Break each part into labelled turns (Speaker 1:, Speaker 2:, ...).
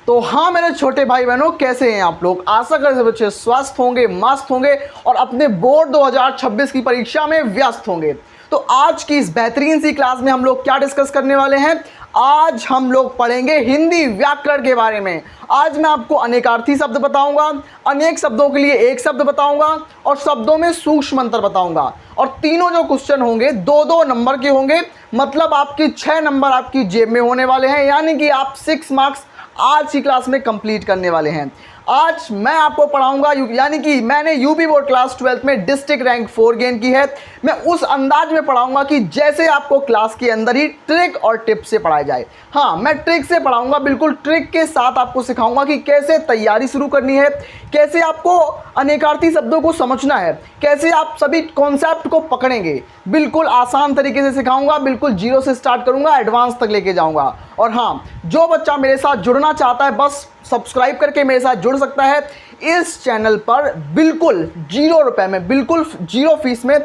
Speaker 1: तो हाँ मेरे छोटे भाई बहनों, कैसे हैं आप लोग। आशा करते हैं बच्चे स्वस्थ होंगे, मस्त होंगे और अपने बोर्ड 2026 की परीक्षा में व्यस्त होंगे। तो आज की इस बेहतरीन सी क्लास में हम लोग क्या डिस्कस करने वाले हैं। आज हम लोग पढ़ेंगे हिंदी व्याकरण के बारे में। आज मैं आपको अनेकार्थी शब्द बताऊंगा, अनेक शब्दों के लिए एक शब्द बताऊंगा और शब्दों में सूक्ष्म अंतर बताऊंगा। और तीनों जो क्वेश्चन होंगे 2-2 नंबर के होंगे, मतलब आपकी 6 नंबर आपकी जेब में होने वाले हैं, यानी कि आप 6 मार्क्स आज की क्लास में कंप्लीट करने वाले हैं। आज मैं आपको पढ़ाऊंगा, यानी कि मैंने यूपी बोर्ड क्लास 12 में डिस्ट्रिक्ट रैंक 4 गेन की है। मैं उस अंदाज में पढ़ाऊंगा कि जैसे आपको क्लास के अंदर ही ट्रिक और टिप से पढ़ाया जाए। हाँ, मैं ट्रिक से पढ़ाऊंगा, बिल्कुल ट्रिक के साथ आपको सिखाऊंगा कि कैसे तैयारी शुरू करनी है, कैसे आपको अनेकार्थी शब्दों को समझना है, कैसे आप सभी कॉन्सेप्ट को पकड़ेंगे। बिल्कुल आसान तरीके से सिखाऊंगा, बिल्कुल जीरो से स्टार्ट करूंगा, एडवांस तक लेके जाऊंगा। और हाँ, जो बच्चा मेरे साथ जुड़ना चाहता है बस सब्सक्राइब करके मेरे साथ जुड़ सकता है। इस चैनल पर बिल्कुल 0 रुपए में, बिल्कुल 0 फीस में,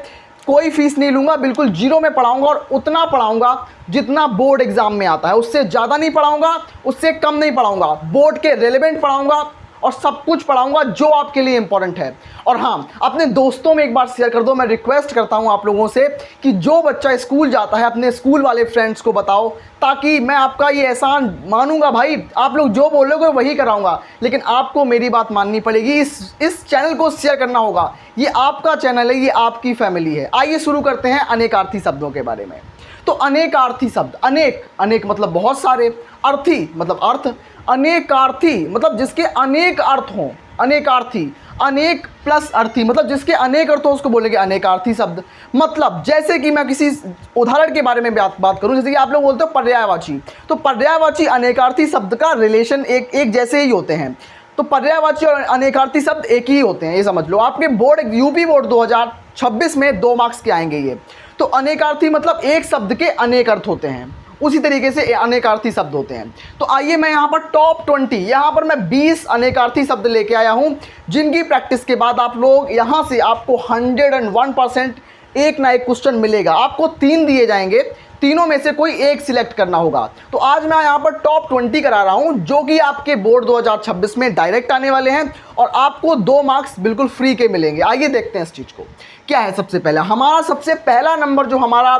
Speaker 1: कोई फीस नहीं लूँगा, बिल्कुल 0 में पढ़ाऊँगा और उतना पढ़ाऊँगा जितना बोर्ड एग्जाम में आता है। उससे ज़्यादा नहीं पढ़ाऊँगा, उससे कम नहीं पढ़ाऊँगा, बोर्ड के रेलेवेंट पढ़ाऊँगा और सब कुछ पढ़ाऊंगा जो आपके लिए इंपॉर्टेंट है। और हाँ, अपने दोस्तों में एक बार शेयर कर दो। मैं रिक्वेस्ट करता हूं आप लोगों से कि जो बच्चा स्कूल जाता है अपने स्कूल वाले फ्रेंड्स को बताओ, ताकि मैं आपका ये एहसान मानूंगा। भाई आप लोग जो बोलोगे वही कराऊंगा, लेकिन आपको मेरी बात माननी पड़ेगी। इस चैनल को शेयर करना होगा। ये आपका चैनल है, ये आपकी फैमिली है। आइए शुरू करते हैं अनेकार्थी शब्दों के बारे में। तो अनेकार्थी शब्द, अनेक मतलब बहुत सारे, अर्थी मतलब अर्थ, अनेकार्थी मतलब जिसके अनेक अर्थ हों, अनेकार्थी, अनेक प्लस अर्थी मतलब जिसके अनेक अर्थ हो उसको बोलेंगे अनेकार्थी शब्द। मतलब जैसे कि मैं किसी उदाहरण के बारे में बात करूं, जैसे कि आप लोग बोलते हो पर्यायवाची, तो पर्यायवाची अनेकार्थी शब्द का रिलेशन एक जैसे ही होते हैं। तो पर्यायवाची और अनेकार्थी शब्द एक ही होते हैं, ये समझ लो। आपके बोर्ड यूपी बोर्ड 2026 में 2 मार्क्स के आएंगे ये। तो अनेकार्थी मतलब एक शब्द के अनेक अर्थ होते हैं, उसी तरीके से अनेकार्थी शब्द होते हैं। तो आइए मैं यहाँ पर टॉप 20, यहाँ पर मैं 20 अनेकार्थी शब्द लेके आया हूँ, जिनकी प्रैक्टिस के बाद आप लोग यहाँ से आपको 101% एक ना एक क्वेश्चन मिलेगा। आपको 3 दिए जाएंगे, तीनों में से कोई एक सिलेक्ट करना होगा। तो आज मैं यहाँ पर टॉप 20 करा रहा हूँ, जो कि आपके बोर्ड 2026 में डायरेक्ट आने वाले हैं और आपको 2 मार्क्स बिल्कुल फ्री के मिलेंगे। आइए देखते हैं इस चीज़ को। क्या है सबसे पहला, हमारा सबसे पहला नंबर जो हमारा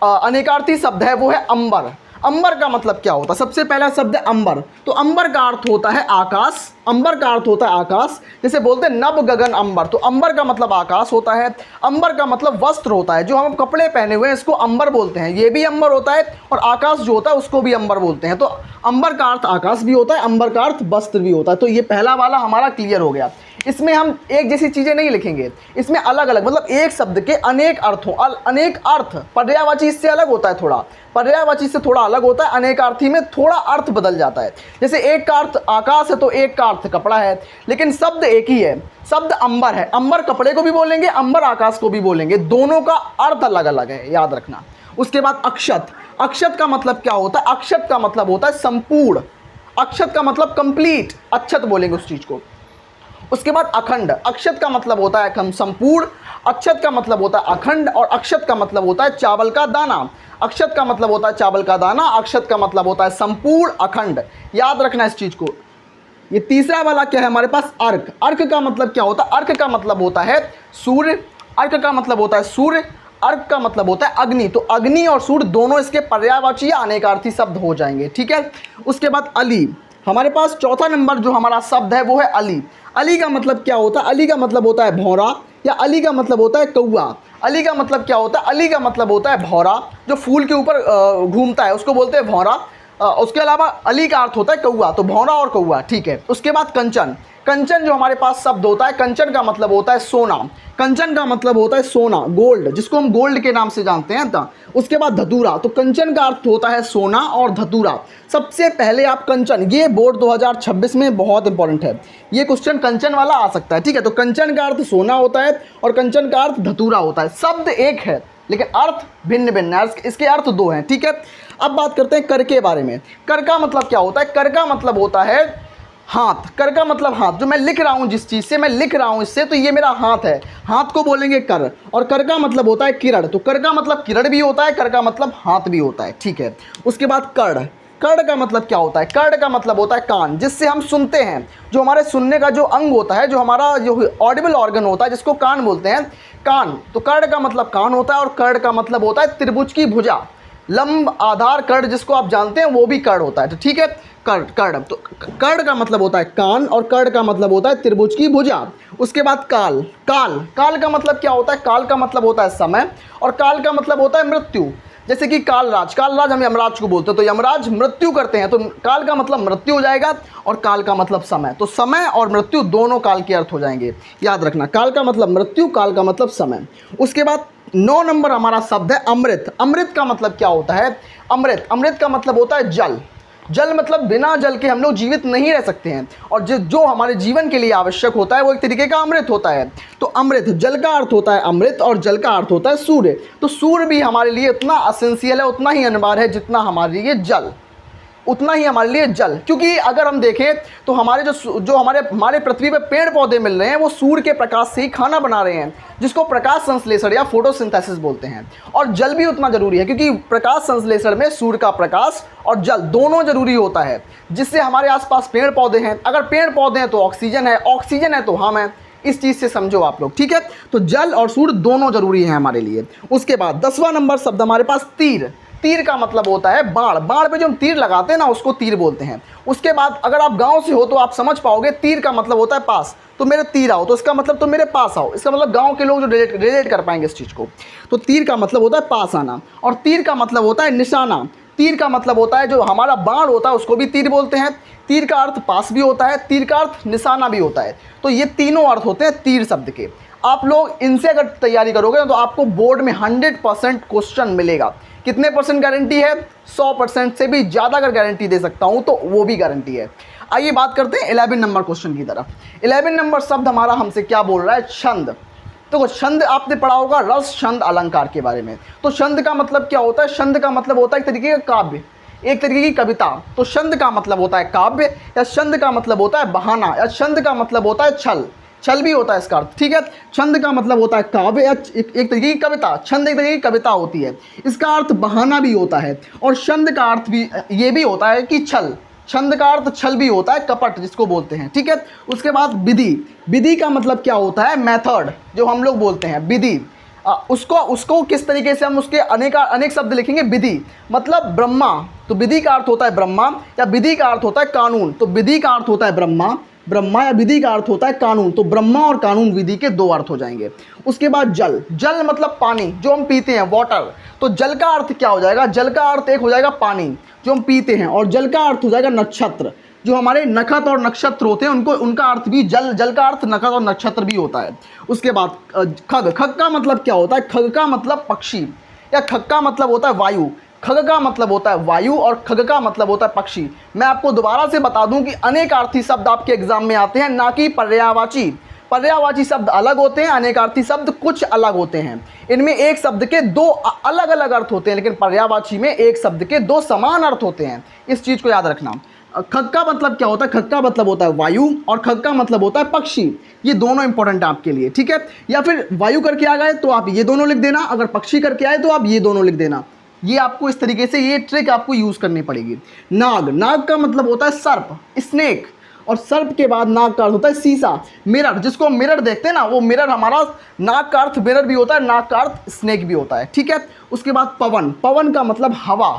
Speaker 1: अनेकार्थी शब्द है वो है अंबर। अंबर का मतलब क्या होता है? सबसे पहला शब्द है अंबर। तो अंबर का अर्थ होता है आकाश। अंबर का अर्थ होता है आकाश। जैसे बोलते हैं नभ गगन अंबर, तो अंबर का मतलब आकाश होता है। अंबर का मतलब वस्त्र होता है, जो हम कपड़े पहने हुए हैं इसको अंबर बोलते हैं। ये भी अंबर होता है और आकाश जो होता है उसको भी अंबर बोलते हैं। तो अंबर का अर्थ आकाश भी होता है, अंबर का अर्थ वस्त्र भी होता है। तो ये पहला वाला हमारा क्लियर हो गया। इसमें हम एक जैसी चीज़ें नहीं लिखेंगे, इसमें अलग अलग, मतलब एक शब्द के अनेक अर्थ हो, अनेक अर्थ। पर्यायवाची इससे अलग होता है, थोड़ा पर्यायवाची से थोड़ा अलग होता है। अनेकार्थी में थोड़ा अर्थ बदल जाता है। जैसे एक का अर्थ आकाश है तो एक का अर्थ कपड़ा है, लेकिन शब्द एक ही है। शब्द अंबर है, अंबर कपड़े को भी बोलेंगे, अंबर आकाश को भी बोलेंगे, दोनों का अर्थ अलग अलग है, याद रखना। उसके बाद अक्षत। अक्षत का मतलब क्या होता है? अक्षत का मतलब होता है संपूर्ण। अक्षत का मतलब कंप्लीट, अक्षत बोलेंगे उस चीज़ को। उसके बाद अखंड। अक्षत का मतलब होता है संपूर्ण, अक्षत का मतलब होता है अखंड और अक्षत का मतलब होता है चावल का दाना। अक्षत का मतलब होता है चावल का दाना, अक्षत का मतलब होता है संपूर्ण, अखंड। याद रखना इस चीज़ को। ये तीसरा वाला क्या है हमारे पास? अर्क। अर्क का मतलब क्या होता है? अर्क का मतलब होता है सूर्य। अर्क का मतलब होता है सूर्य। अर्क का मतलब होता है अग्नि। तो अग्नि और सूर्य दोनों इसके पर्यायवाची या अनेकार्थी शब्द हो जाएंगे, ठीक है। उसके बाद अली। हमारे पास चौथा नंबर जो हमारा शब्द है वो है अली। अली का मतलब क्या होता है? अली का मतलब होता है भौरा, या अली का मतलब होता है कौआ। अली का मतलब क्या होता है? अली का मतलब होता है भौरा, जो फूल के ऊपर घूमता है उसको बोलते हैं भौरा। उसके अलावा अली का अर्थ होता है कौआ, तो भौरा और कौआ, ठीक है। उसके बाद कंचन। कंचन जो हमारे पास शब्द होता है, कंचन का मतलब होता है सोना। कंचन का मतलब होता है सोना, गोल्ड, जिसको हम गोल्ड के नाम से जानते हैं था। उसके बाद धतूरा। तो कंचन का अर्थ होता है सोना और धतूरा। सबसे पहले आप कंचन, ये बोर्ड 2026 में बहुत इंपॉर्टेंट है, ये क्वेश्चन कंचन वाला आ सकता है, ठीक है। तो कंचन का अर्थ सोना होता है और कंचन का अर्थ धतूरा होता है। शब्द एक है लेकिन अर्थ भिन्न भिन्न है, इसके अर्थ 2 हैं, ठीक है। अब बात करते हैं कर के बारे में। कर का मतलब क्या होता है? कर का मतलब होता है हाथ। कर का मतलब हाथ, जो मैं लिख रहा हूँ, जिस चीज़ से मैं लिख रहा हूँ इससे, तो ये मेरा हाथ है, हाथ को बोलेंगे कर। और कर का मतलब होता है किरण। तो कर का मतलब किरण भी होता है, कर का मतलब हाथ भी होता है, ठीक है। उसके बाद कर्ण। कर्ण का मतलब क्या होता है? कर्ण का मतलब होता है कान, जिससे हम सुनते हैं, जो हमारे सुनने का जो अंग होता है, जो हमारा जो ऑडिबल ऑर्गन होता है, जिसको कान बोलते हैं, कान। तो कर्ण का मतलब कान होता है और कर्ण का मतलब होता है त्रिभुज की भुजा, लंब आधार कर्ण जिसको आप जानते हैं वो भी कर्ण होता है। तो ठीक है, कर्ण कर्ण तो कर्ण का मतलब होता है कान और कर्ण का मतलब होता है त्रिभुज की भुजा। उसके बाद काल, काल काल का मतलब क्या होता है? काल का मतलब होता है समय और काल का मतलब होता है मृत्यु। जैसे कि कालराज, कालराज हम यमराज को बोलते हैं, तो यमराज मृत्यु करते हैं, तो काल का मतलब मृत्यु हो जाएगा और काल का मतलब समय। तो समय और मृत्यु दोनों काल के अर्थ हो जाएंगे, याद रखना। काल का मतलब मृत्यु, काल का मतलब समय। उसके बाद 9 नंबर हमारा शब्द है अमृत। अमृत का मतलब क्या होता है? अमृत, अमृत का मतलब होता है जल। जल मतलब बिना जल के हम लोग जीवित नहीं रह सकते हैं, और जो हमारे जीवन के लिए आवश्यक होता है वो एक तरीके का अमृत होता है। तो अमृत, जल का अर्थ होता है अमृत और जल का अर्थ होता है सूर्य। तो सूर्य भी हमारे लिए उतना असेंशियल है, उतना ही अनिवार्य है जितना हमारे लिए जल, उतना ही हमारे लिए जल। क्योंकि अगर हम देखें तो हमारे जो हमारे पृथ्वी पे पेड़ पौधे मिल रहे हैं वो सूर्य के प्रकाश से ही खाना बना रहे हैं, जिसको प्रकाश संश्लेषण या फोटोसिंथेसिस बोलते हैं। और जल भी उतना जरूरी है, क्योंकि प्रकाश संश्लेषण में सूर्य का प्रकाश और जल दोनों जरूरी होता है, जिससे हमारे आसपास पेड़ पौधे हैं। अगर पेड़ पौधे हैं तो ऑक्सीजन है, ऑक्सीजन है तो हम हैं। इस चीज़ से समझो आप लोग, ठीक है। तो जल और सूर्य दोनों जरूरी हैं हमारे लिए। उसके बाद 10वां नंबर शब्द हमारे पास तीर। तीर का मतलब होता है बाण। बाण पे जो हम तीर लगाते हैं ना, उसको तीर बोलते हैं। उसके बाद अगर आप गांव से हो तो आप समझ पाओगे, तीर का मतलब होता है पास। तो मेरे तीर आओ, तो इसका मतलब तो मेरे पास आओ, इसका मतलब गांव के लोग जो रिलेट कर पाएंगे इस चीज़ को। तो तीर का मतलब होता है पास आना, और तीर का मतलब होता है निशाना। तीर का मतलब होता है जो हमारा बाण होता है उसको भी तीर बोलते हैं। तीर का अर्थ पास भी होता है, तीर का अर्थ निशाना भी होता है। तो ये तीनों अर्थ होते हैं तीर शब्द के। आप लोग इनसे अगर तैयारी करोगे तो आपको बोर्ड में 100% क्वेश्चन मिलेगा। कितने परसेंट गारंटी है? 100% से भी ज़्यादा अगर गारंटी दे सकता हूँ तो वो भी गारंटी है। आइए बात करते हैं 11 नंबर क्वेश्चन की तरफ। 11 नंबर शब्द हमारा हमसे क्या बोल रहा है? छंद। तो छंद आपने पढ़ा होगा रस, छंद, अलंकार के बारे में। तो छंद का मतलब क्या होता है? छंद का मतलब होता है एक तरीके का काव्य, एक तरीके की कविता। तो छंद का मतलब होता है काव्य, या छंद का मतलब होता है बहाना, या छंद का मतलब होता है छल। छल भी होता है इसका अर्थ, ठीक है। छंद का मतलब होता है काव्य या एक तरीके की कविता। छंद एक तरीके की कविता होती है, इसका अर्थ बहाना भी होता है। और छंद का अर्थ भी ये भी होता है कि छल। छंद का अर्थ छल भी होता है, कपट जिसको बोलते हैं, ठीक है। उसके बाद विधि। विधि का मतलब क्या होता है? मेथड, जो हम लोग बोलते हैं विधि। उसको किस तरीके से हम उसके अनेक शब्द लिखेंगे? विधि मतलब ब्रह्मा। तो विधि का अर्थ होता है ब्रह्मा, या विधि का अर्थ होता है कानून। तो विधि का अर्थ होता है ब्रह्मा, ब्रह्मा या विधि का अर्थ होता है कानून। तो ब्रह्मा और कानून, विधि के 2 अर्थ हो जाएंगे। उसके बाद जल। जल मतलब पानी, जो हम पीते हैं, वाटर। तो जल का अर्थ क्या हो जाएगा? जल का अर्थ एक हो जाएगा पानी जो हम पीते हैं, और जल का अर्थ हो जाएगा नक्षत्र। जो हमारे नखत और नक्षत्र होते हैं उनका अर्थ भी जल का अर्थ नखत और नक्षत्र भी होता है। उसके बाद खग। खग का मतलब क्या होता है? खग का मतलब पक्षी, या खग का मतलब होता है वायु। खग का मतलब होता है वायु और खग का मतलब होता है पक्षी। मैं आपको दोबारा से बता दूं कि अनेकार्थी शब्द आपके एग्जाम में आते हैं, ना कि पर्यायवाची। पर्यायवाची शब्द अलग होते हैं, अनेकार्थी शब्द कुछ अलग होते हैं। इनमें एक शब्द के 2 अलग अलग अर्थ होते हैं, लेकिन पर्यायवाची में एक शब्द के 2 समान अर्थ होते हैं। इस चीज़ को याद रखना। खग का मतलब क्या होता है? खग का मतलब होता है वायु और खग का मतलब होता है पक्षी। ये दोनों इंपॉर्टेंट है आपके लिए, ठीक है। या फिर वायु करके आ गए तो आप ये दोनों लिख देना, अगर पक्षी करके आए तो आप ये दोनों लिख देना। ये आपको इस तरीके से ये ट्रिक आपको यूज़ करनी पड़ेगी। नाग। नाग का मतलब होता है सर्प, स्नेक, और सर्प के बाद नाग का अर्थ होता है शीशा, मिरर। जिसको हम मिरर देखते हैं ना, वो मिरर हमारा नाग का अर्थ मिरर भी होता है, नाग का अर्थ स्नेक भी होता है, ठीक है। उसके बाद पवन। पवन का मतलब हवा।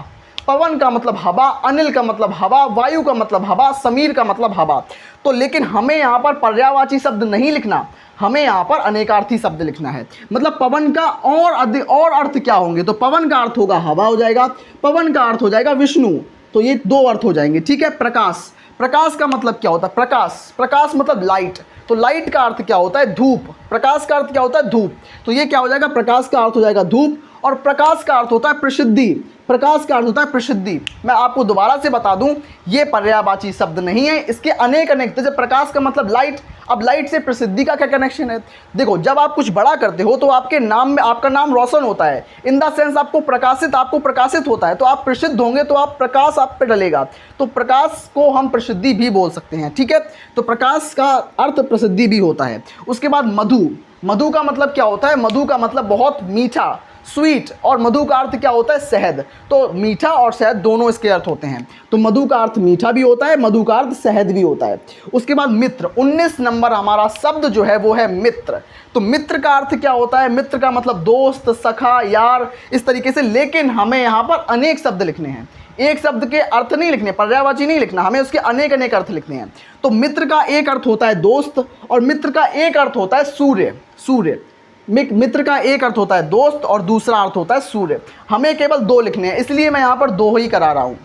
Speaker 1: पवन का मतलब हवा, अनिल का मतलब हवा, वायु का मतलब हवा, समीर का मतलब हवा। तो लेकिन हमें यहाँ पर पर्यायवाची शब्द नहीं लिखना, हमें यहाँ पर अनेकार्थी शब्द लिखना है। मतलब पवन का और अर्थ क्या होंगे? तो पवन का अर्थ होगा हवा हो जाएगा, पवन का अर्थ हो जाएगा विष्णु। तो ये 2 अर्थ हो जाएंगे, ठीक है। प्रकाश। प्रकाश का मतलब क्या होता है? प्रकाश। प्रकाश मतलब लाइट। तो लाइट का अर्थ क्या होता है? धूप। प्रकाश का अर्थ क्या होता है? धूप। तो ये क्या हो जाएगा? प्रकाश का अर्थ हो जाएगा धूप, और प्रकाश का अर्थ होता है प्रसिद्धि। प्रकाश का अर्थ होता है प्रसिद्धि। मैं आपको दोबारा से बता दूं, ये पर्यायवाची शब्द नहीं है, इसके अनेक जैसे प्रकाश का मतलब लाइट। अब लाइट से प्रसिद्धि का क्या कनेक्शन है? देखो, जब आप कुछ बड़ा करते हो तो आपके नाम में आपका नाम रोशन होता है, इन द सेंस आपको प्रकाशित होता है। तो आप प्रसिद्ध होंगे तो आप प्रकाश आप पे डलेगा, तो प्रकाश को हम प्रसिद्धि भी बोल सकते हैं, ठीक है। तो प्रकाश का अर्थ प्रसिद्धि भी होता है। उसके बाद मधु। मधु का मतलब क्या होता है? मधु का मतलब बहुत मीठा, स्वीट, और मधु का अर्थ क्या होता है, शहद। तो मीठा और शहद दोनों इसके अर्थ होते हैं। तो मधु का अर्थ मीठा भी होता है, मधु का अर्थ शहद भी होता है। उसके बाद मित्र, 19 नंबर हमारा शब्द जो है वो है मित्र। तो मित्र का अर्थ क्या होता है, मित्र का मतलब दोस्त, सखा, यार, इस तरीके से। लेकिन हमें यहाँ पर अनेक शब्द लिखने हैं, एक शब्द के अर्थ नहीं लिखने, पर्यायवाची नहीं लिखना, हमें उसके अनेक अनेक अर्थ लिखने हैं। तो मित्र का एक अर्थ होता है दोस्त, और मित्र का एक अर्थ होता है सूर्य। सूर्य, मित्र का एक अर्थ होता है दोस्त और दूसरा अर्थ होता है सूर्य। हमें केवल 2 लिखने हैं, इसलिए मैं यहाँ पर 2 ही करा रहा हूँ।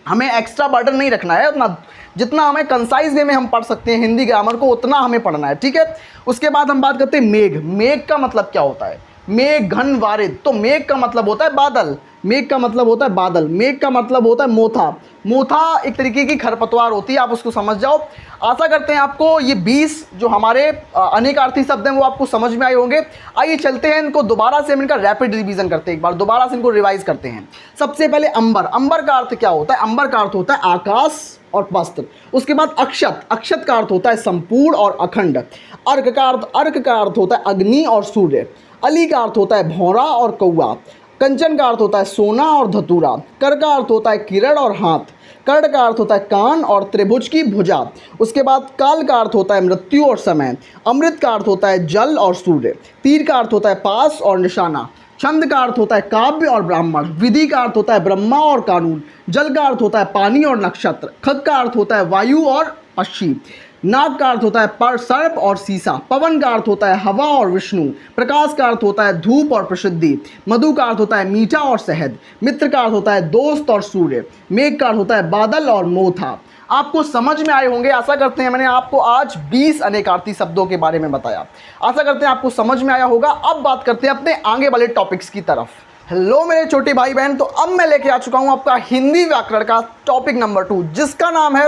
Speaker 1: हमें एक्स्ट्रा बर्डन नहीं रखना है, उतना जितना हमें कंसाइज वे में हम पढ़ सकते हैं हिंदी ग्रामर को, उतना हमें पढ़ना है, ठीक है। उसके बाद हम बात करते हैं मेघ। मेघ का मतलब क्या होता है, मेघ घन वारिद। तो मेघ का मतलब होता है बादल, मेघ का मतलब होता है बादल। मेघ का मतलब होता है मोथा। मोथा एक तरीके की खरपतवार होती है, आप उसको समझ जाओ। आशा करते हैं आपको ये 20 जो हमारे अनेकार्थी शब्द हैं वो आपको समझ में आए होंगे। आइए चलते हैं, इनको दोबारा से हम इनका रैपिड रिवीजन करते हैं, एक बार दोबारा से इनको रिवाइज करते हैं। सबसे पहले अंबर। अंबर का अर्थ क्या होता है, अंबर का अर्थ होता है आकाश और वस्त्र। उसके बाद अक्षत। अक्षत का अर्थ होता है संपूर्ण और अखंड। अर्क का अर्थ होता है अग्नि और सूर्य। अली का अर्थ होता है भौरा और कौआ। कंचन का अर्थ होता है सोना और धतूरा। कर का अर्थ होता है किरण और हाथ। कर्ण का अर्थ होता है कान और त्रिभुज की भुजा। उसके बाद काल का अर्थ होता है मृत्यु और समय। अमृत का अर्थ होता है जल और सूर्य। तीर का अर्थ होता है पास और निशाना। छंद का अर्थ होता है काव्य और ब्राह्मण। विधि का अर्थ होता है ब्रह्मा और कानून। जल का अर्थ होता है पानी और नक्षत्र। खग का अर्थ होता है वायु और पक्षी। नाग का अर्थ होता है पर सर्प और सीसा। पवन का अर्थ होता है हवा और विष्णु। प्रकाश का अर्थ होता है धूप और प्रसिद्धि। मधु का अर्थ होता है मीठा और शहद। मित्र का अर्थ होता है दोस्त और सूर्य। मेघ का अर्थ होता है बादल और मोथा। आपको समझ में आए होंगे, आशा करते हैं। मैंने आपको आज 20 अनेकार्थी शब्दों के बारे में बताया, आशा करते हैं आपको समझ में आया होगा। अब बात करते हैं अपने आगे वाले टॉपिक्स की तरफ। हेलो मेरे छोटे भाई बहन, तो अब मैं लेके आ चुका हूं आपका हिंदी व्याकरण का टॉपिक नंबर 2, जिसका नाम है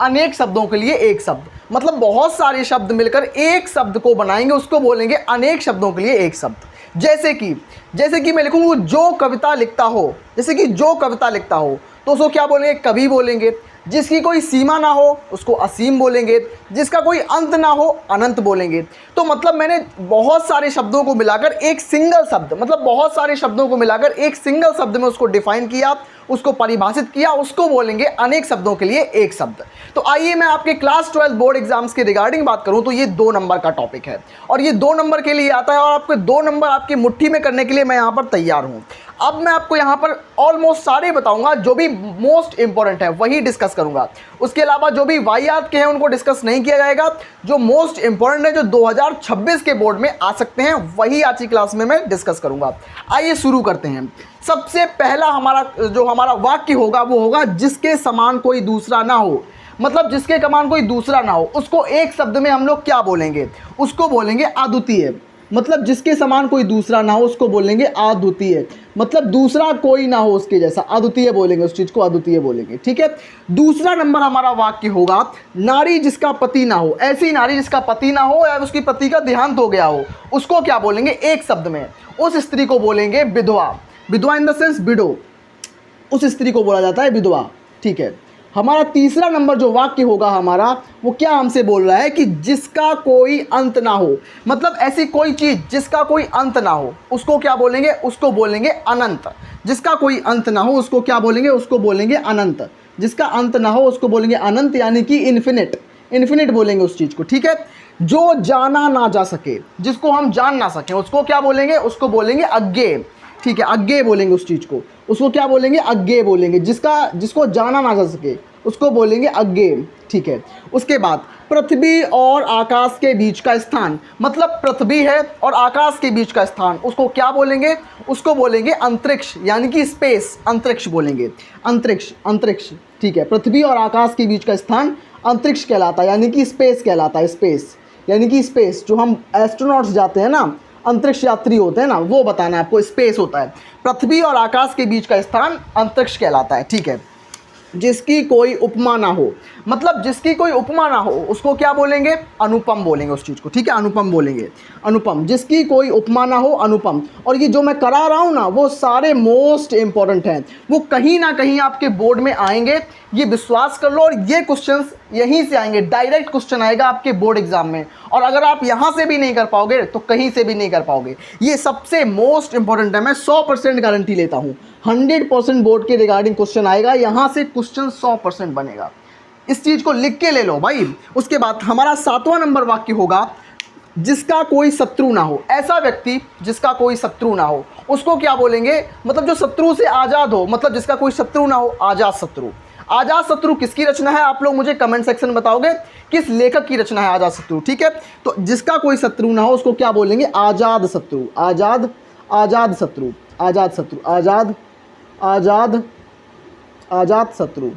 Speaker 1: अनेक शब्दों के लिए एक शब्द। मतलब बहुत सारे शब्द मिलकर एक शब्द को बनाएंगे, उसको बोलेंगे अनेक शब्दों के लिए एक शब्द। जैसे कि मैं लिखूंगा जो कविता लिखता हो, जैसे कि जो कविता लिखता हो तो उसको क्या बोलेंगे, कवि बोलेंगे। जिसकी कोई सीमा ना हो उसको असीम बोलेंगे। जिसका कोई अंत ना हो अनंत बोलेंगे। तो मतलब मैंने बहुत सारे शब्दों को मिलाकर एक सिंगल शब्द, मतलब बहुत सारे शब्दों को मिलाकर एक सिंगल शब्द में उसको डिफाइन किया, उसको परिभाषित किया, उसको बोलेंगे अनेक शब्दों के लिए एक शब्द। तो आइए मैं आपके क्लास 12 बोर्ड एग्जाम्स के रिगार्डिंग बात करूं तो ये 2 नंबर का टॉपिक है, और ये 2 नंबर के लिए आता है, और आपके 2 नंबर आपकी मुट्ठी में करने के लिए मैं यहाँ पर तैयार हूँ। अब मैं आपको यहाँ पर ऑलमोस्ट सारे बताऊंगा, जो भी मोस्ट इंपॉर्टेंट है वही डिस्कस करूंगा। उसके अलावा जो भी वाहियात के हैं उनको डिस्कस नहीं किया जाएगा। जो मोस्ट इंपॉर्टेंट है, जो 2026 के बोर्ड में आ सकते हैं, वही आज की क्लास में मैं डिस्कस करूंगा। आइए शुरू करते हैं। सबसे पहला हमारा वाक्य होगा वो होगा जिसके समान कोई दूसरा ना हो। मतलब जिसके समान कोई दूसरा ना हो, उसको एक शब्द में हम लोग क्या बोलेंगे, उसको बोलेंगे अद्वितीय। मतलब जिसके समान कोई दूसरा ना हो उसको बोलेंगे अद्वितीय। मतलब दूसरा कोई ना हो उसके जैसा, अद्वितीय बोलेंगे, उस चीज़ को अद्वितीय बोलेंगे, ठीक है। दूसरा नंबर हमारा वाक्य होगा नारी जिसका पति ना हो। ऐसी नारी जिसका पति ना हो या उसकी पति का देहांत हो गया हो, उसको क्या बोलेंगे एक शब्द में, उस स्त्री को बोलेंगे विधवा। विधवा इन द सेंस विडो, उस स्त्री को बोला जाता है विधवा, ठीक है। हमारा तीसरा नंबर जो वाक्य होगा हमारा, वो क्या हमसे बोल रहा है कि जिसका कोई अंत ना हो। मतलब ऐसी कोई चीज़ जिसका कोई अंत ना हो, उसको क्या बोलेंगे, उसको बोलेंगे अनंत। जिसका कोई अंत ना हो उसको क्या बोलेंगे, उसको बोलेंगे अनंत। जिसका अंत ना हो उसको बोलेंगे अनंत, यानी कि इन्फिनिट। इन्फिनिट बोलेंगे उस चीज़ को, ठीक है। जो जाना ना जा सके, जिसको हम जान ना सकें, उसको क्या बोलेंगे, उसको बोलेंगे अज्ञेय, ठीक है। अज्ञेय बोलेंगे उस चीज़ को, उसको क्या बोलेंगे, अज्ञेय बोलेंगे। जिसको जाना ना जा सके उसको बोलेंगे अज्ञेय, ठीक है। उसके बाद पृथ्वी और आकाश के बीच का स्थान। मतलब पृथ्वी है और आकाश के बीच का स्थान, उसको क्या बोलेंगे, उसको बोलेंगे अंतरिक्ष, यानी कि स्पेस, अंतरिक्ष बोलेंगे। अंतरिक्ष, ठीक है। पृथ्वी और आकाश के बीच का स्थान अंतरिक्ष कहलाता है, यानी कि स्पेस कहलाता है। स्पेस यानी कि स्पेस, जो हम एस्ट्रोनॉट्स जाते हैं ना, अंतरिक्ष यात्री होते हैं ना, वो बताना है आपको, स्पेस होता है। पृथ्वी और आकाश के बीच का स्थान अंतरिक्ष कहलाता है, ठीक है। जिसकी कोई उपमा ना हो, मतलब जिसकी कोई उपमा ना हो उसको क्या बोलेंगे, अनुपम बोलेंगे उस चीज़ को, ठीक है। अनुपम बोलेंगे, अनुपम। जिसकी कोई उपमा ना हो, अनुपम। और ये जो मैं करा रहा हूँ ना, वो सारे मोस्ट इंपॉर्टेंट हैं, वो कहीं ना कहीं आपके बोर्ड में आएंगे, ये विश्वास कर लो। और ये क्वेश्चंस यहीं से आएंगे, डायरेक्ट क्वेश्चन आएगा आपके बोर्ड एग्जाम में। और अगर आप यहाँ से भी नहीं कर पाओगे तो कहीं से भी नहीं कर पाओगे। ये सबसे मोस्ट इंपॉर्टेंट है, मैं 100% गारंटी लेता हूँ। 100% बोर्ड के रिगार्डिंग क्वेश्चन आएगा, यहाँ से क्वेश्चन 100% बनेगा। इस चीज़ को लिख के ले लो भाई। उसके बाद हमारा 7वां नंबर वाक्य होगा, जिसका कोई शत्रु ना हो। ऐसा व्यक्ति जिसका कोई शत्रु ना हो, उसको क्या बोलेंगे? मतलब जो शत्रु से आज़ाद हो, मतलब जिसका कोई शत्रु ना हो, आज़ाद शत्रु। आज़ाद शत्रु किसकी रचना है? आप लोग मुझे कमेंट सेक्शन में बताओगे किस लेखक की रचना है आज़ाद शत्रु, ठीक है। तो जिसका कोई शत्रु ना हो उसको क्या बोलेंगे? आज़ाद शत्रु। आज़ाद शत्रु, आज़ाद शत्रु, आज़ाद शत्रु,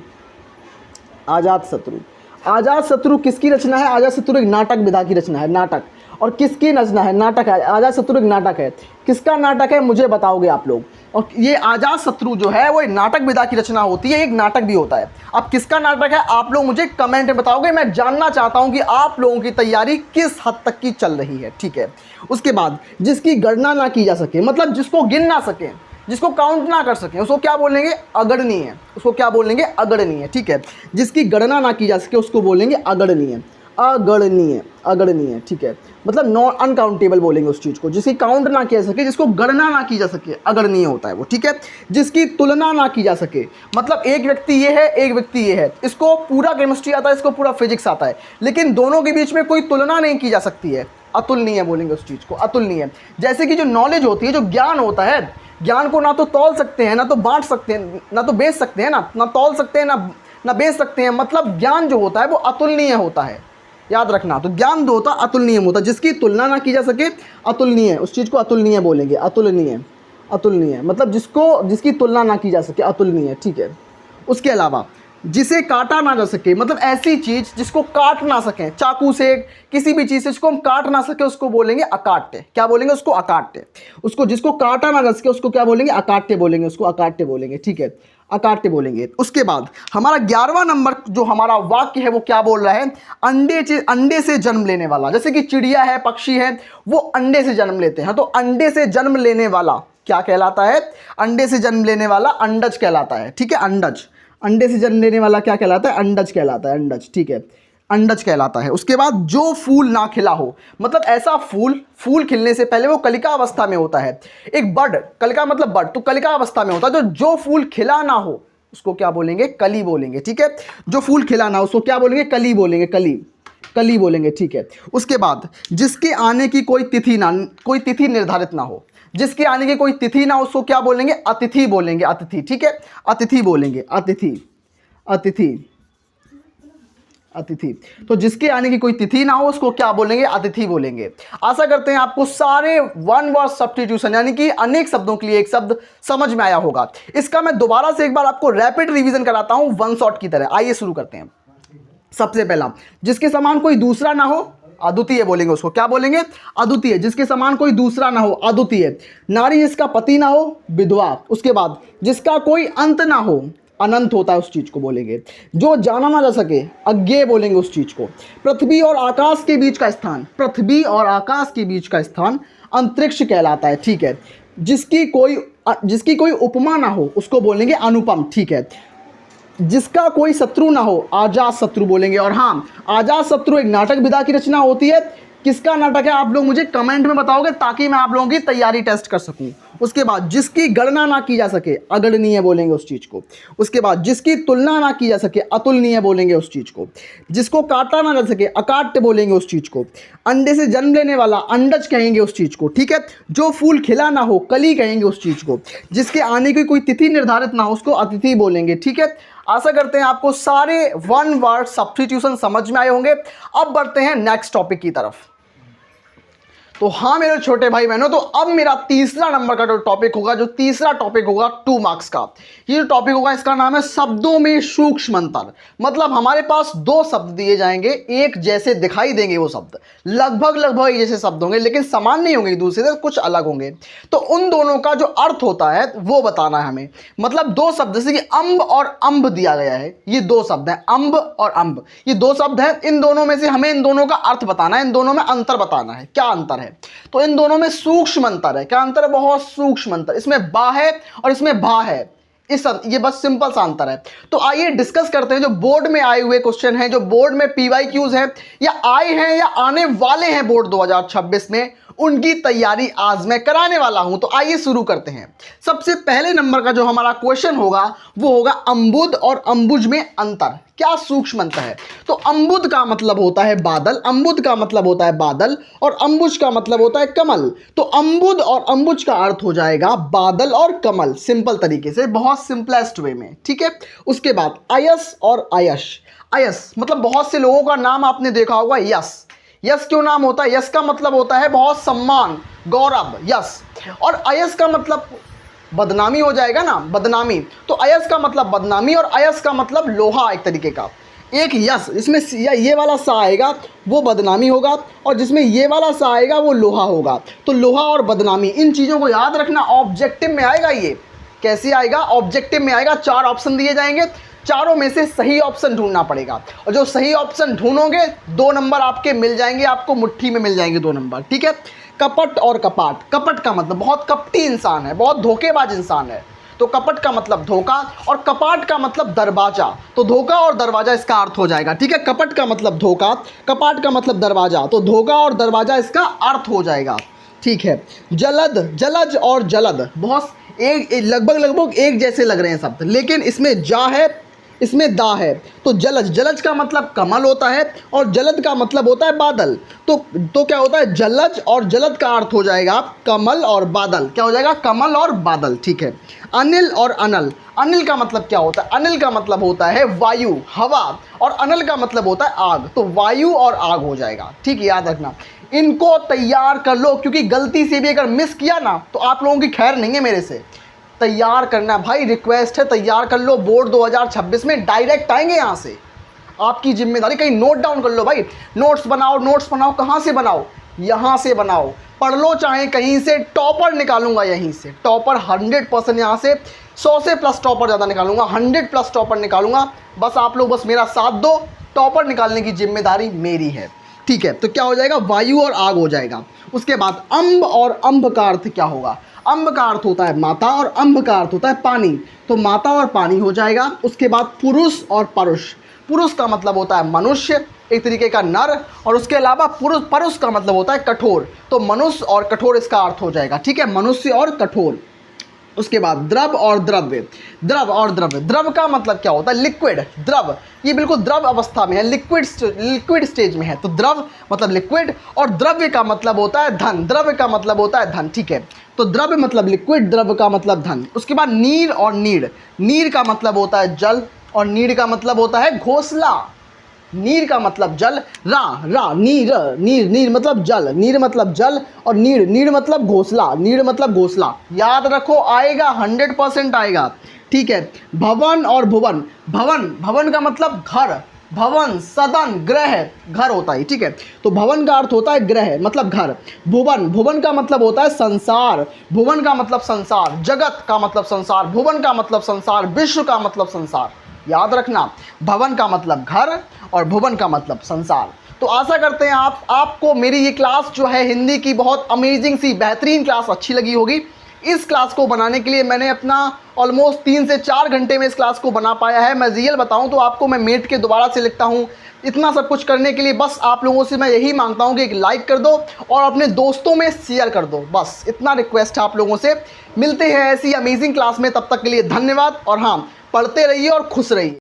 Speaker 1: आज़ाद शत्रु। आज़ाद शत्रु किसकी रचना है? आज़ाद शत्रु एक नाटक विधा की रचना है, नाटक। और किसकी रचना है? नाटक है। आज़ाद शत्रु एक नाटक है। किसका नाटक है मुझे बताओगे आप लोग। और ये आज़ाद शत्रु जो है वो एक नाटक विधा की रचना होती है, एक नाटक भी होता है। अब किसका नाटक है आप लोग मुझे कमेंट में बताओगे। मैं जानना चाहता हूँ कि आप लोगों की तैयारी किस हद तक की चल रही है, ठीक है। उसके बाद जिसकी गणना ना की जा सके, मतलब जिसको गिन ना सके, जिसको काउंट ना कर सकें, उसको क्या बोलेंगे? अगणनीय। उसको क्या बोलेंगे? अगणनीय, ठीक है। जिसकी गणना ना की जा सके उसको बोलेंगे अगणनीय। अगणनीय, अगणनीय, ठीक है। मतलब नॉन अनकाउंटेबल बोलेंगे उस चीज़ को, जिसकी काउंट ना किया जा सके, जिसको गणना ना की जा सके, अगणनीय होता है वो, ठीक है। जिसकी तुलना ना की जा सके, मतलब एक व्यक्ति ये है, एक व्यक्ति ये है, इसको पूरा केमिस्ट्री आता है, इसको पूरा फिजिक्स आता है, लेकिन दोनों के बीच में कोई तुलना नहीं की जा सकती है, अतुलनीय बोलेंगे उस चीज़ को, अतुलनीय। जैसे कि जो नॉलेज होती है, जो ज्ञान होता है, ज्ञान को ना तो तौल सकते हैं, ना तो बांट सकते हैं, ना तो बेच सकते हैं, ना तौल सकते हैं, ना बेच सकते हैं। मतलब ज्ञान जो होता है वो अतुलनीय होता है, याद रखना। तो ज्ञान जो होता है अतुलनीय होता है, जिसकी तुलना ना की जा सके, अतुलनीय, उस चीज़ को अतुलनीय बोलेंगे। अतुलनीय, अतुलनीय मतलब जिसकी तुलना ना की जा सके, अतुलनीय, ठीक है। उसके अलावा जिसे काटा ना जा सके, मतलब ऐसी चीज़ जिसको काट ना सकें, चाकू से, किसी भी चीज़ से जिसको हम काट ना सके उसको बोलेंगे अकाट्य। क्या बोलेंगे? उसको अकाट्य। उसको जिसको काटा ना जा सके उसको क्या बोलेंगे? अकाट्य बोलेंगे, उसको अकाट्य बोलेंगे, ठीक है, अकाट्य बोलेंगे। उसके बाद हमारा 11वां नंबर जो हमारा वाक्य है वो क्या बोल रहा है? अंडे से जन्म लेने वाला। जैसे कि चिड़िया है, पक्षी है, वो अंडे से जन्म लेते हैं, तो अंडे से जन्म लेने वाला क्या कहलाता है? अंडे से जन्म लेने वाला अंडज कहलाता है, ठीक है, अंडज। अंडे से जन्म लेने वाला क्या कहलाता है? अंडज कहलाता है, अंडज, ठीक है, अंडज कहलाता है। उसके बाद जो फूल ना खिला हो, मतलब ऐसा फूल खिलने से पहले वो कलिका अवस्था में होता है। एक बर्ड, कलिका मतलब बर्ड, तो कलिका अवस्था में होता है। तो जो फूल खिला ना हो उसको क्या बोलेंगे? कली बोलेंगे, ठीक है। जो फूल खिला ना हो उसको क्या बोलेंगे? कली बोलेंगे, कली बोलेंगे, ठीक है। उसके बाद जिसके आने की कोई तिथि निर्धारित ना हो, जिसके आने की कोई तिथि ना हो उसको क्या बोलेंगे? अतिथि बोलेंगे, अतिथि, ठीक है, अतिथि बोलेंगे, अतिथि, अतिथि, अतिथि। तो जिसके आने की कोई तिथि ना हो उसको क्या बोलेंगे? अतिथि बोलेंगे। आशा करते हैं आपको सारे वन वर्ड सब्स्टिट्यूशन यानी कि अनेक शब्दों के लिए एक शब्द समझ में आया होगा। इसका मैं दोबारा से एक बार आपको रैपिड रिवीजन कराता हूं वन शॉट की तरह। आइए शुरू करते हैं। सबसे पहला, जिसके समान कोई दूसरा ना हो, अद्वितीय बोलेंगे, उसको क्या बोलेंगे? अद्वितीय। जिसके समान कोई दूसरा ना हो, अद्वितीय। नारी जिसका पति ना हो, विधवा। उसके बाद जिसका कोई अंत ना हो, अनंत होता है, उस चीज को बोलेंगे। जो जाना ना जा सके, अज्ञेय बोलेंगे उस चीज को। पृथ्वी और आकाश के बीच का स्थान, पृथ्वी और आकाश के बीच का स्थान अंतरिक्ष कहलाता है, ठीक है। जिसकी कोई उपमा ना हो उसको बोलेंगे अनुपम, ठीक है। जिसका कोई शत्रु ना हो, आजाद शत्रु बोलेंगे। और हाँ, आजाद शत्रु एक नाटक विधा की रचना होती है। किसका नाटक है आप लोग मुझे कमेंट में बताओगे ताकि मैं आप लोगों की तैयारी टेस्ट कर सकूं। उसके बाद जिसकी गणना ना की जा सके, अगणनीय बोलेंगे उस चीज को। उसके बाद जिसकी तुलना ना की जा सके, अतुलनीय बोलेंगे उस चीज को। जिसको काटा ना जा सके, अकाट्य बोलेंगे उस चीज को। अंडे से जन्म लेने वाला, अंडज कहेंगे उस चीज को, ठीक है। जो फूल खिला ना हो, कली कहेंगे उस चीज को। जिसके आने की कोई तिथि निर्धारित ना हो उसको अतिथि बोलेंगे, ठीक है। आशा करते हैं आपको सारे वन वर्ड सब्स्टिट्यूशन समझ में आए होंगे। अब बढ़ते हैं नेक्स्ट टॉपिक की तरफ। तो हाँ मेरे छोटे भाई बहनों, तो अब मेरा तीसरा नंबर का जो टॉपिक होगा, जो तीसरा टॉपिक होगा 2 मार्क्स का, ये जो टॉपिक होगा इसका नाम है शब्दों में सूक्ष्म अंतर। मतलब हमारे पास 2 शब्द दिए जाएंगे, एक जैसे दिखाई देंगे वो शब्द, लगभग एक जैसे शब्द होंगे, लेकिन समान नहीं होंगे, एक दूसरे से कुछ अलग होंगे। तो उन दोनों का जो अर्थ होता है वो बताना है हमें। मतलब 2 शब्द, जैसे कि अम्ब और अम्ब दिया गया है, ये 2 शब्द हैं, अम्ब और अम्ब, ये 2 शब्द हैं। इन दोनों में से हमें इन दोनों का अर्थ बताना है, इन दोनों में अंतर बताना है, क्या अंतर है। तो इन दोनों में सूक्ष्म अंतर है। क्या अंतर है? बहुत सूक्ष्म अंतर। इसमें बा है और इसमें भा है। ये बस सिंपल सा आंसर है। तो आइए डिस्कस करते हैं जो बोर्ड में आए हुए क्वेश्चन हैं, जो बोर्ड में PYQs हैं या आए हैं या आने वाले हैं बोर्ड 2026 में, उनकी तैयारी आज मैं कराने वाला हूं। तो आइए शुरू करते हैं। सबसे पहले नंबर का जो हमारा क्वेश्चन होगा वो होगा अम्बुद और अम्बुज में अंतर, क्या सूक्ष्म अंतर है। तो अम्बुद का मतलब होता है बादल, अम्बुद का मतलब होता है बादल, और अम्बुज का मतलब होता है कमल। तो अम्बुद और अम्बुज का अर्थ हो जाएगा बादल और कमल, सिंपल तरीके से, बहुत सिंपलेस्ट वे में, ठीक है। उसके बाद अयस और आयश। अयस मतलब बहुत से लोगों का नाम आपने देखा होगा यश। यश क्यों नाम होता है? यश का मतलब होता है बहुत सम्मान, गौरव, यश। और अयस का मतलब बदनामी हो जाएगा ना, बदनामी। तो अयस का मतलब बदनामी और अयस का मतलब लोहा, एक तरीके का। एक यश इसमें ये वाला सा आएगा वो बदनामी होगा, और जिसमें ये वाला सा आएगा वो लोहा होगा। तो लोहा और बदनामी, इन चीज़ों को याद रखना। ऑब्जेक्टिव में आएगा, ये कैसे आएगा? ऑब्जेक्टिव में आएगा। 4 ऑप्शन दिए जाएंगे, चारों में से सही ऑप्शन ढूंढना पड़ेगा, और जो सही ऑप्शन ढूंढोगे 2 नंबर आपके मिल जाएंगे, आपको मुट्ठी में मिल जाएंगे 2 नंबर, ठीक है। कपट और कपाट। कपट का मतलब बहुत कपटी इंसान है, बहुत धोखेबाज इंसान है, तो कपट का मतलब धोखा, और कपाट का मतलब दरवाजा। तो धोखा और दरवाजा इसका अर्थ हो जाएगा, ठीक है। कपट का मतलब धोखा, कपाट का मतलब दरवाजा, तो धोखा और दरवाजा इसका अर्थ हो जाएगा, ठीक है। जलद, जलज और जलद, बहुत लगभग एक जैसे लग रहे हैं शब्द, लेकिन इसमें जा है, इसमें दा है। तो जलज, जलज का मतलब कमल होता है, और जलद का मतलब होता है बादल। तो क्या होता है? जलज और जलद का अर्थ हो जाएगा कमल और बादल। क्या हो जाएगा? कमल और बादल, ठीक है। अनिल और अनल। अनिल का मतलब क्या होता है? अनिल का मतलब होता है वायु, हवा, और अनल का मतलब होता है आग। तो वायु और आग हो जाएगा, ठीक है, याद रखना। इनको तैयार कर लो, क्योंकि गलती से भी अगर मिस किया ना तो आप लोगों की खैर नहीं है। मेरे से तैयार करना भाई, रिक्वेस्ट है, तैयार कर लो। बोर्ड 2026 में डायरेक्ट आएंगे यहाँ से, आपकी जिम्मेदारी। कहीं नोट डाउन कर लो भाई, नोट्स बनाओ, नोट्स बनाओ। कहाँ से बनाओ? यहाँ से बनाओ, पढ़ लो, चाहे कहीं से। टॉपर निकालूंगा यहीं से, टॉपर 100% यहाँ से 100 से प्लस टॉपर ज़्यादा निकालूंगा, 100+ टॉपर निकालूंगा। बस आप लोग बस मेरा साथ दो, टॉपर निकालने की जिम्मेदारी मेरी है, ठीक है। तो क्या हो जाएगा? वायु और आग हो जाएगा। उसके बाद अम्ब और अम्ब का अर्थ क्या होगा? अम्ब का अर्थ होता है माता, और अम्ब का अर्थ होता है पानी। तो माता और पानी हो जाएगा। उसके बाद पुरुष और परुष। पुरुष का मतलब होता है मनुष्य, एक तरीके का नर, और उसके अलावा परुष का मतलब होता है कठोर। तो मनुष्य और कठोर इसका अर्थ हो जाएगा, ठीक है, मनुष्य और कठोर। उसके बाद द्रव और द्रव्य। द्रव और द्रव्य, द्रव का मतलब क्या होता है? लिक्विड, द्रव, ये बिल्कुल द्रव अवस्था में है, लिक्विड स्टेज में है। तो द्रव मतलब लिक्विड, और द्रव्य का मतलब होता है धन। द्रव्य का मतलब होता है धन, ठीक है। तो द्रव्य मतलब लिक्विड, द्रव्य का मतलब धन। उसके बाद नीर और नीड़। नीर का मतलब होता है जल, और नीड़ का मतलब होता है घोंसला। नीर का मतलब जल, नीर मतलब जल, नीर मतलब जल, और नीड़ मतलब घोंसला, नीड़ मतलब घोंसला। याद रखो, आएगा, 100% आएगा, ठीक है। भवन और भुवन। भवन का मतलब घर, भवन, सदन, ग्रह, घर होता है, ठीक है। तो भवन का अर्थ होता है ग्रह, मतलब घर। भुवन का मतलब होता है संसार, भुवन का मतलब संसार, जगत का मतलब संसार, भुवन का मतलब संसार, विश्व का मतलब संसार। याद रखना, भवन का मतलब घर और भुवन का मतलब संसार। तो आशा करते हैं आपको मेरी ये क्लास जो है हिंदी की बहुत अमेजिंग सी बेहतरीन क्लास अच्छी लगी होगी। इस क्लास को बनाने के लिए मैंने अपना ऑलमोस्ट 3 से 4 घंटे में इस क्लास को बना पाया है। मैं रियल बताऊं तो आपको मैं मेट के दोबारा से लिखता हूं। इतना सब कुछ करने के लिए बस आप लोगों से मैं यही मांगता हूं कि एक लाइक कर दो और अपने दोस्तों में शेयर कर दो, बस इतना रिक्वेस्ट है आप लोगों से। मिलते हैं ऐसी अमेजिंग क्लास में, तब तक के लिए धन्यवाद। और हाँ, पढ़ते रहिए और खुश रहिए।